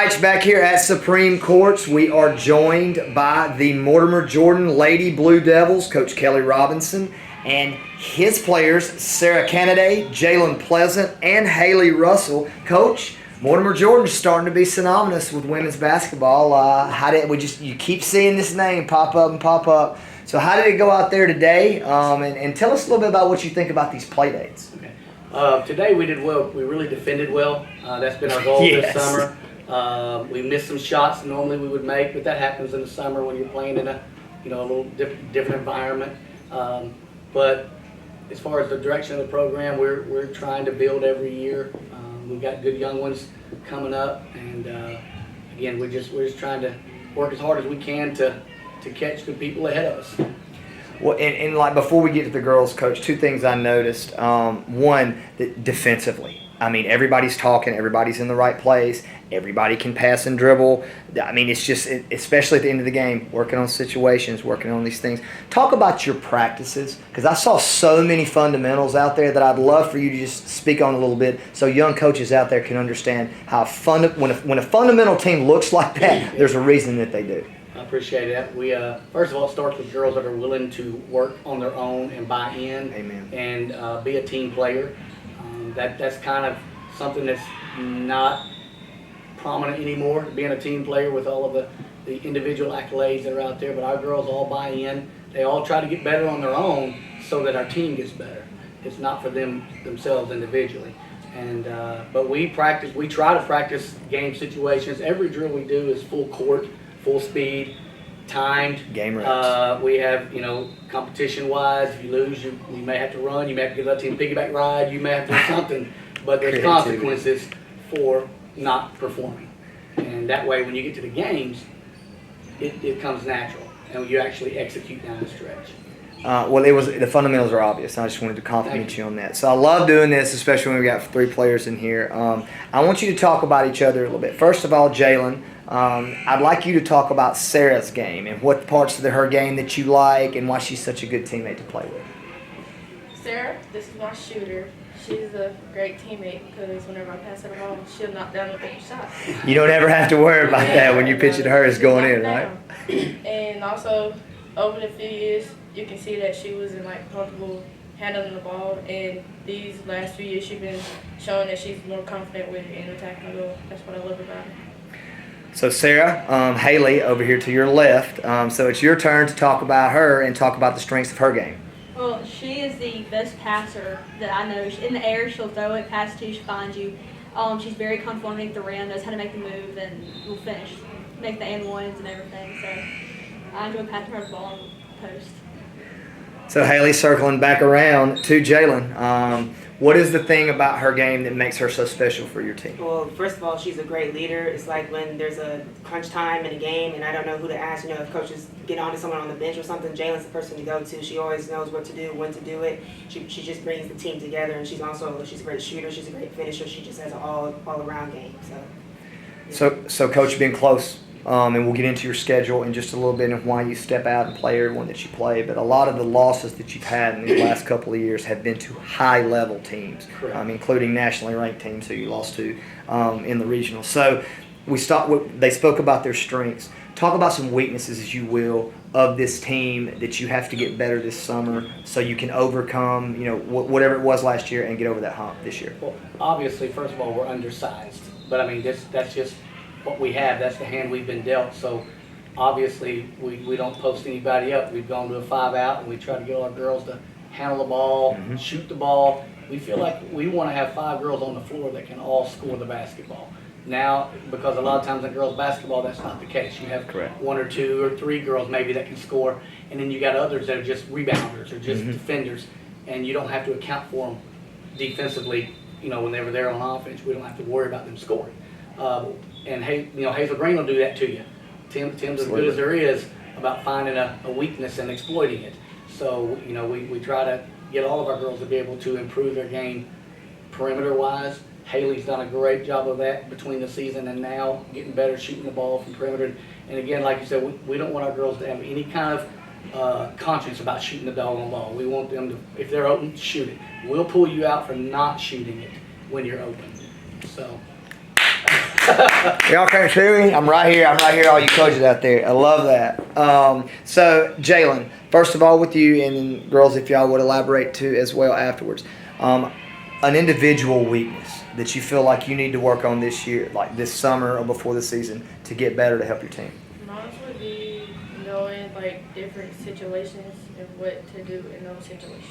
right, back here at Supreme Courts, we are joined by the Mortimer Jordan Lady Blue Devils, Coach Kelly Robinson, and his players, Sarah Kennedy, Jalen Pleasant, and Haley Russell. Coach, Mortimer Jordan's starting to be synonymous with women's basketball. You keep seeing this name pop up and pop up. So how did it go out there today? And tell us a little bit about what you think about these play dates. Okay. Today we did well. We really defended well. That's been our goal Yes. this summer. We missed some shots normally we would make, but that happens in the summer when you're playing in a little different environment. But as far as the direction of the program, we're trying to build every year. We've got good young ones coming up, and again, we're just trying to work as hard as we can to catch the people ahead of us. Well, and like before we get to the girls, Coach, two things I noticed. One, that defensively, I mean, everybody's talking, everybody's in the right place, everybody can pass and dribble. I mean, it's just, especially at the end of the game, working on situations, working on these things. Talk about your practices, because I saw so many fundamentals out there that I'd love for you to just speak on a little bit so young coaches out there can understand how when a fundamental team looks like that, there's a reason that they do. I appreciate that. We first of all, it starts with girls that are willing to work on their own and buy in. Amen. And be a team player. That's kind of something that's not prominent anymore, being a team player with all of the individual accolades that are out there. But our girls all buy in. They all try to get better on their own so that our team gets better. It's not for themselves individually. And but we try to practice game situations. Every drill we do is full court, full speed, timed. Game reps. We have, competition-wise, if you lose, you may have to run, you may have to give that team a piggyback ride, you may have to do something, but there's consequences for not performing. And that way, when you get to the games, it comes natural, and you actually execute down the stretch. Well, the fundamentals are obvious. I just wanted to compliment you on that. So I love doing this, especially when we got three players in here. I want you to talk about each other a little bit. First of all, Jalen, I'd like you to talk about Sarah's game and what parts of her game that you like and why she's such a good teammate to play with. Sarah, this is my shooter. She's a great teammate because whenever I pass her the ball, she'll knock down the big shot. You don't ever have to worry about that when you pitch it to her. It's going in, right? And also, over the few years, you can see that she wasn't comfortable handling the ball. And these last few years, she's been showing that she's more confident with it and attacking the goal. That's what I love about her. So Sarah, Haley over here to your left. So it's your turn to talk about her and talk about the strengths of her game. Well, she is the best passer that I know. In the air, she'll throw it, pass it to you, she'll find you. She's very comfortable underneath the rim, knows how to make the move, and will finish, make the and ones and everything. So I enjoy passing her the ball on the post. So Haley, circling back around to Jalen, what is the thing about her game that makes her so special for your team? Well, first of all, she's a great leader. It's like when there's a crunch time in a game and I don't know who to ask, if coaches get on to someone on the bench or something, Jalen's the person to go to. She always knows what to do, when to do it. She just brings the team together, and she's a great shooter. She's a great finisher. She just has an all-around game. So Coach, being close, and we'll get into your schedule in just a little bit and why you step out and play everyone that you play. But a lot of the losses that you've had in these last couple of years have been to high-level teams, including nationally ranked teams who you lost to in the regional. So they spoke about their strengths. Talk about some weaknesses, as you will, of this team that you have to get better this summer so you can overcome, whatever it was last year and get over that hump this year. Well, obviously, first of all, we're undersized. But, that's just what we have. That's the hand we've been dealt. So obviously we don't post anybody up. We've gone to a 5-out, and we try to get all our girls to handle the ball, shoot the ball. We feel like we want to have 5 girls on the floor that can all score the basketball. Now, because a lot of times in girls basketball, that's not the case. You have 1 or 2 or 3 girls maybe that can score, and then you got others that are just rebounders or just defenders, and you don't have to account for them defensively. Whenever they're on offense, we don't have to worry about them scoring. And Hazel Green will do that to you. Tim's as good as there is about finding a weakness and exploiting it. So we try to get all of our girls to be able to improve their game perimeter-wise. Haley's done a great job of that between the season and now, getting better shooting the ball from perimeter. And again, like you said, we don't want our girls to have any kind of conscience about shooting the doggone ball. We want them to, if they're open, shoot it. We'll pull you out for not shooting it when you're open. So. Y'all can't see me? I'm right here. All you coaches out there. I love that. So, Jalen, first of all with you, and then girls, if y'all would elaborate too as well afterwards. An individual weakness that you feel like you need to work on this year, like this summer or before the season, to get better to help your team? Mine would be knowing like different situations and what to do in those situations.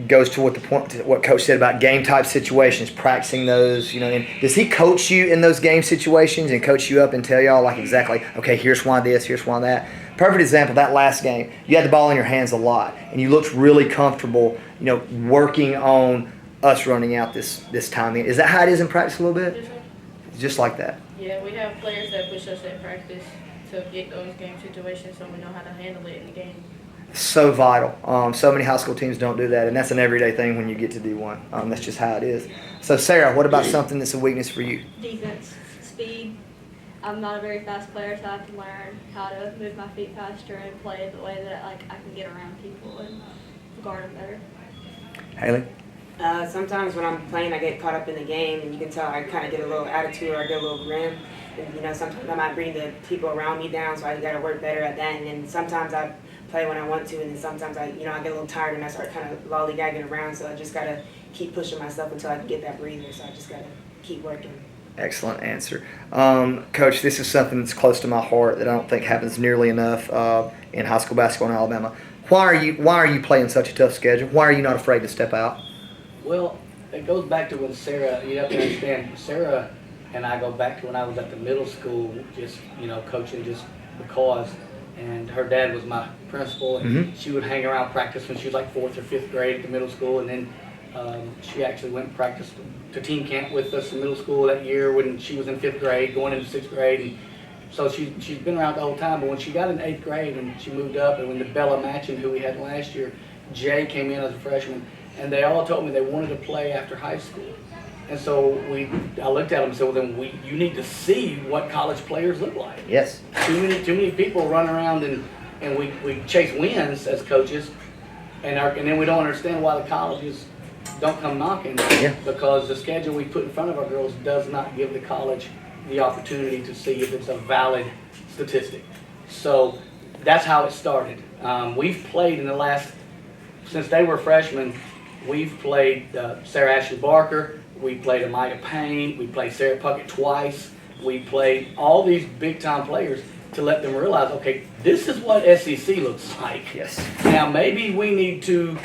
Goes to what Coach said about game type situations, practicing those, and does he coach you in those game situations and coach you up and tell y'all like exactly, okay, here's why this, here's why that? Perfect example, that last game, you had the ball in your hands a lot and you looked really comfortable, working on us running out this timing. Is that how it is in practice a little bit? Just like that. Yeah, we have players that push us in practice to get those game situations so we know how to handle it in the game. So vital. So many high school teams don't do that, and that's an everyday thing when you get to D1. That's just how it is. So, Sarah, what about something that's a weakness for you? Defense, speed. I'm not a very fast player, so I have to learn how to move my feet faster and play the way that I can get around people and guard them better. Haley? Sometimes when I'm playing, I get caught up in the game, and you can tell I kind of get a little attitude or I get a little grim. And, sometimes I might bring the people around me down, so I got to work better at that. And then sometimes I play when I want to, and then sometimes I get a little tired and I start kind of lollygagging around. So I just got to keep pushing myself until I can get that breather. So I just got to keep working. Excellent answer. Coach, this is something that's close to my heart that I don't think happens nearly enough in high school basketball in Alabama. Why are you playing such a tough schedule? Why are you not afraid to step out? Well, it goes back to when Sarah, you have to understand, Sarah and I go back to when I was at the middle school, just, coaching just because. And her dad was my principal, and she would hang around practice when she was like 4th or 5th grade at the middle school. And then she actually went and practiced to team camp with us in middle school that year when she was in 5th grade, going into 6th grade. And so she's been around the whole time. But when she got in 8th grade and she moved up, and when the Bella Matchin, who we had last year, Jay came in as a freshman, and they all told me they wanted to play after high school. And so I looked at them and said, well, then you need to see what college players look like. Yes. Too many people run around and we chase wins as coaches, and then we don't understand why the colleges don't come knocking. Yeah. Because the schedule we put in front of our girls does not give the college the opportunity to see if it's a valid statistic. So that's how it started. We've played since they were freshmen, we've played Sarah Ashley Barker, we played Amaya Payne, we played Sarah Puckett twice, we played all these big time players to let them realize, okay, this is what SEC looks like. Yes. Now maybe we need to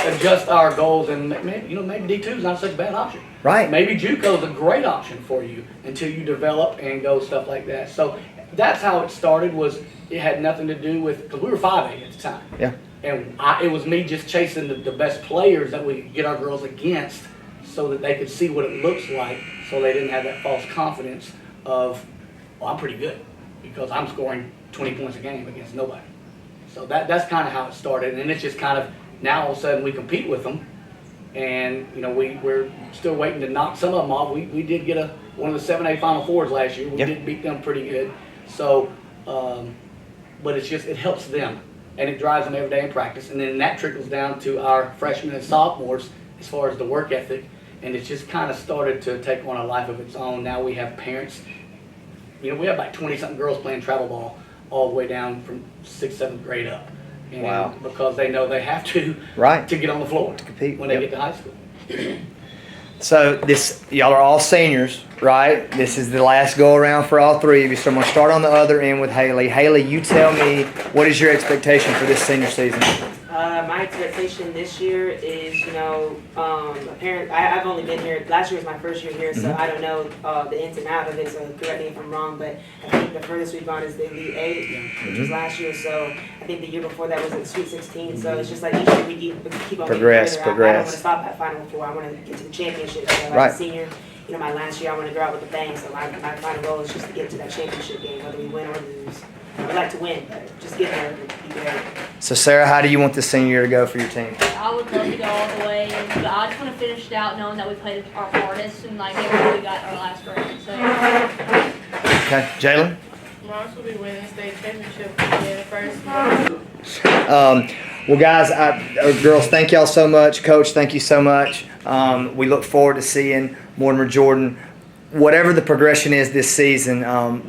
adjust our goals, and maybe D2 is not such a bad option. Right. Maybe JUCO is a great option for you until you develop and go stuff like that. So that's how it started. It had nothing to do with, because we were 5A at the time. Yeah. And it was me just chasing the best players that we could get our girls against, so that they could see what it looks like, so they didn't have that false confidence of, well, I'm pretty good because I'm scoring 20 points a game against nobody. So that's kind of how it started, and it's just kind of, now all of a sudden we compete with them, and we're still waiting to knock some of them off. We did get one of the 7A Final Fours last year. We did beat them pretty good. So, but it helps them, and it drives them every day in practice, and then that trickles down to our freshmen and sophomores as far as the work ethic. And it's just kind of started to take on a life of its own. Now we have parents, we have like 20-something girls playing travel ball all the way down from 6th, 7th grade up. And wow. Because they know they have to get on the floor to compete when they get to high school. So y'all are all seniors, right? This is the last go around for all three of you. So I'm going to start on the other end with Haley. Haley, you tell me, what is your expectation for this senior season? My expectation this year is, apparently I've only been here, last year was my first year here, so I don't know the ins and outs of it, so correct me if I'm wrong, but I think the furthest we've gone is the Elite 8, which was last year, so I think the year before that was at Sweet 16, so it's just like each year we keep on progress. I don't want to stop at Final Four, I want to get to the championship, so as a senior, my last year I want to go out with a bang, so my final goal is just to get to that championship game, whether we win or lose. I'd like to win, but just get there and be great. So, Sarah, how do you want this senior year to go for your team? I would love to go all the way, but I just want to finish it out knowing that we played our hardest and get what we got our last round. So. Okay, Jalen? Mine will be winning state championship in the first. Well, guys, girls, thank y'all so much. Coach, thank you so much. We look forward to seeing Mortimer Jordan whatever the progression is this season,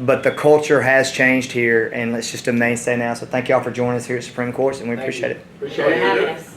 but the culture has changed here, and it's just a mainstay now. So thank y'all for joining us here at Supreme Courts, and we Thank appreciate you. it. Appreciate For it. having us.